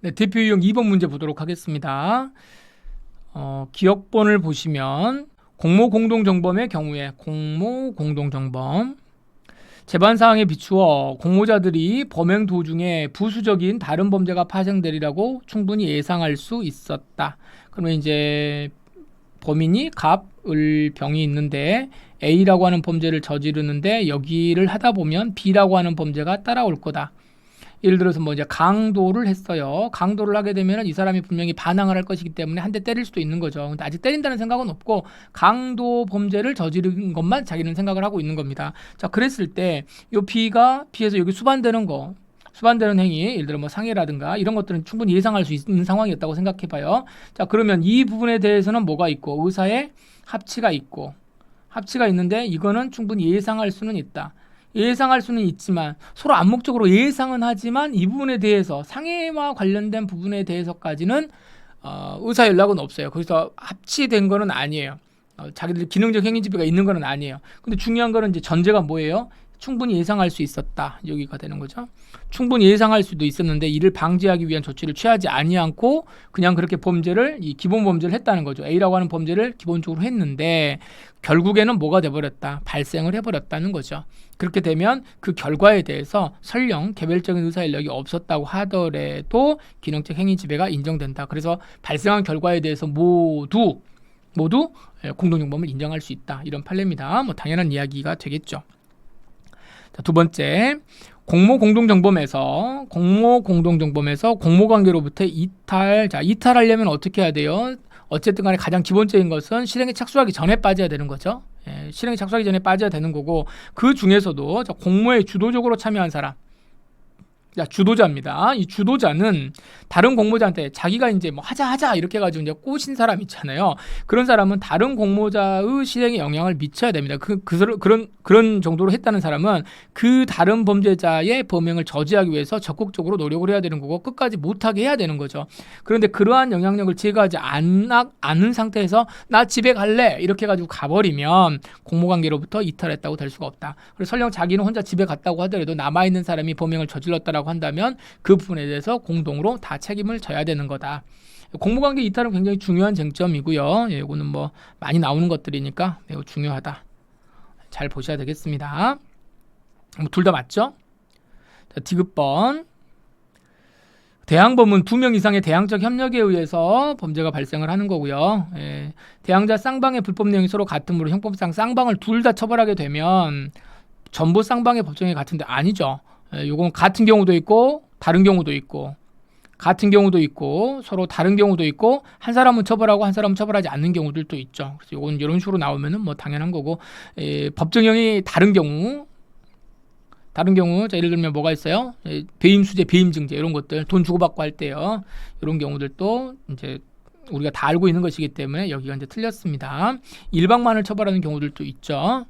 네, 대표 유형 2번 문제 보도록 하겠습니다. 기억본을 보시면 공모 공동정범의 경우에 공모 공동정범 재반사항에 비추어 공모자들이 범행 도중에 부수적인 다른 범죄가 파생되리라고 충분히 예상할 수 있었다. 그러면 이제 범인이 갑, 을, 병이 있는데 A라고 하는 범죄를 저지르는데 여기를 하다 보면 B라고 하는 범죄가 따라올 거다. 예를 들어서 뭐 이제 강도를 했어요. 강도를 하게 되면 이 사람이 분명히 반항을 할 것이기 때문에 한 대 때릴 수도 있는 거죠. 근데 아직 때린다는 생각은 없고 강도 범죄를 저지른 것만 자기는 생각을 하고 있는 겁니다. 자, 그랬을 때 이 B가 B에서 여기 수반되는 거, 수반되는 행위, 예를 들어 뭐 상해라든가 이런 것들은 충분히 예상할 수 있는 상황이었다고 생각해봐요. 자, 그러면 이 부분에 대해서는 뭐가 있고 의사의 합치가 있고 합치가 있는데 이거는 충분히 예상할 수는 있다. 예상할 수는 있지만 서로 암묵적으로 예상은 하지만 이 부분에 대해서 상해와 관련된 부분에 대해서까지는 의사 연락은 없어요. 거기서 합치된 거는 아니에요. 자기들 기능적 행위지배가 있는 거는 아니에요. 근데 중요한 거는 이제 전제가 뭐예요? 충분히 예상할 수 있었다. 여기가 되는 거죠. 충분히 예상할 수도 있었는데 이를 방지하기 위한 조치를 취하지 아니않고 그냥 그렇게 범죄를 이 기본 범죄를 했다는 거죠. A라고 하는 범죄를 기본적으로 했는데 결국에는 뭐가 돼버렸다. 발생을 해버렸다는 거죠. 그렇게 되면 그 결과에 대해서 설령 개별적인 의사연락이 없었다고 하더라도 기능적 행위지배가 인정된다. 그래서 발생한 결과에 대해서 모두 공동정범을 인정할 수 있다. 이런 판례입니다. 뭐 당연한 이야기가 되겠죠. 자, 두 번째, 공모 공동정범에서 공모관계로부터 이탈. 자, 이탈하려면 어떻게 해야 돼요? 어쨌든 간에 가장 기본적인 것은 실행에 착수하기 전에 빠져야 되는 거죠. 실행에 착수하기 전에 빠져야 되는 거고 그 중에서도 공모에 주도적으로 참여한 사람, 주도자입니다. 이 주도자는 다른 공모자한테 자기가 이제 뭐 하자 이렇게 해가지고 이제 꼬신 사람 있잖아요. 그런 사람은 다른 공모자의 실행에 영향을 미쳐야 됩니다. 그런 정도로 했다는 사람은 그 다른 범죄자의 범행을 저지하기 위해서 적극적으로 노력을 해야 되는 거고 끝까지 못하게 해야 되는 거죠. 그런데 그러한 영향력을 제거하지 않은 상태에서 나 집에 갈래 이렇게 해가지고 가버리면 공모관계로부터 이탈했다고 될 수가 없다. 그래서 설령 자기는 혼자 집에 갔다고 하더라도 남아있는 사람이 범행을 저질렀다라고 한다면 그 부분에 대해서 공동으로 다 책임을 져야 되는 거다. 공모관계 이탈은 굉장히 중요한 쟁점이고요. 이거는 뭐 많이 나오는 것들이니까 매우 중요하다. 잘 보셔야 되겠습니다. 둘 다 맞죠? 자, 디귿번. 대항범은 2명 이상의 대항적 협력에 의해서 범죄가 발생을 하는 거고요. 대항자 쌍방의 불법 내용이 서로 같으므로 형법상 쌍방을 둘 다 처벌하게 되면 전부 쌍방의 법정이 같은데 아니죠. 요건 같은 경우도 있고 다른 경우도 있고 같은 경우도 있고 서로 다른 경우도 있고 한 사람은 처벌하고 한 사람은 처벌하지 않는 경우들도 있죠. 그래서 요건 이런 식으로 나오면은 뭐 당연한 거고 법정형이 다른 경우 자, 예를 들면 뭐가 있어요? 배임 수재, 배임 증제 이런 것들 돈 주고받고 할 때요. 이런 경우들도 이제 우리가 다 알고 있는 것이기 때문에 여기가 이제 틀렸습니다. 일방만을 처벌하는 경우들도 있죠.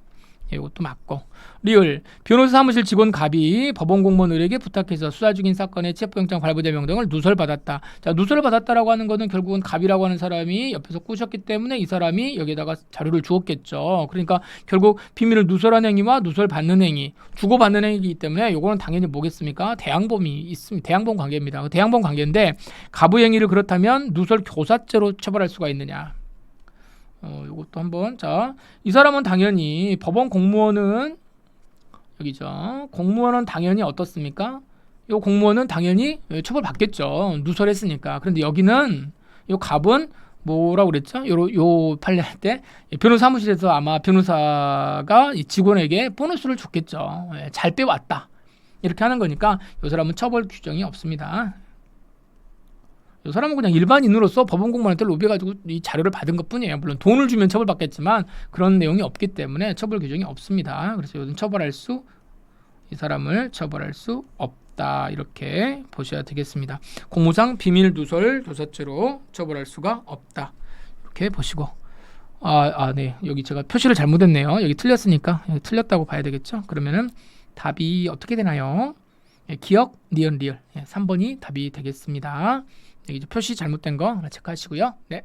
이것도 맞고. 리을. 변호사 사무실 직원 갑이 법원 공무원에게 부탁해서 수사 중인 사건의 체포영장 발부제 명령을 누설받았다. 자, 누설받았다라고 하는 거는 결국은 갑이라고 하는 사람이 옆에서 꾸셨기 때문에 이 사람이 여기에다가 자료를 주었겠죠. 그러니까 결국 비밀을 누설하는 행위와 누설받는 행위, 주고받는 행위이기 때문에 이거는 당연히 뭐겠습니까? 대항범이 있습니다. 대항범 관계입니다. 대항범 관계인데 갑의 행위를 그렇다면 누설 교사죄로 처벌할 수가 있느냐? 이것도 한번. 자, 이 사람은 당연히 법원 공무원은 여기죠. 공무원은 당연히 어떻습니까? 이 공무원은 당연히 처벌받겠죠. 누설했으니까. 그런데 여기는 이 갑은 뭐라고 그랬죠? 요 판례할 때 변호사 사무실에서 아마 변호사가 이 직원에게 보너스를 줬겠죠. 잘 빼왔다. 이렇게 하는 거니까 이 사람은 처벌 규정이 없습니다. 이 사람은 그냥 일반인으로서 법원 공무원한테 로비해가지고 이 자료를 받은 것뿐이에요. 물론 돈을 주면 처벌받겠지만 그런 내용이 없기 때문에 처벌 규정이 없습니다. 그래서 요즘 이 사람을 처벌할 수 없다. 이렇게 보셔야 되겠습니다. 공무상 비밀 누설 교사죄로 처벌할 수가 없다. 이렇게 보시고 네. 여기 제가 표시를 잘못했네요. 여기 틀렸으니까 여기 틀렸다고 봐야 되겠죠. 그러면은 답이 어떻게 되나요? 기억, 니은, 리을. 3번이 답이 되겠습니다. 여기 표시 잘못된 거 하나 체크하시고요. 네.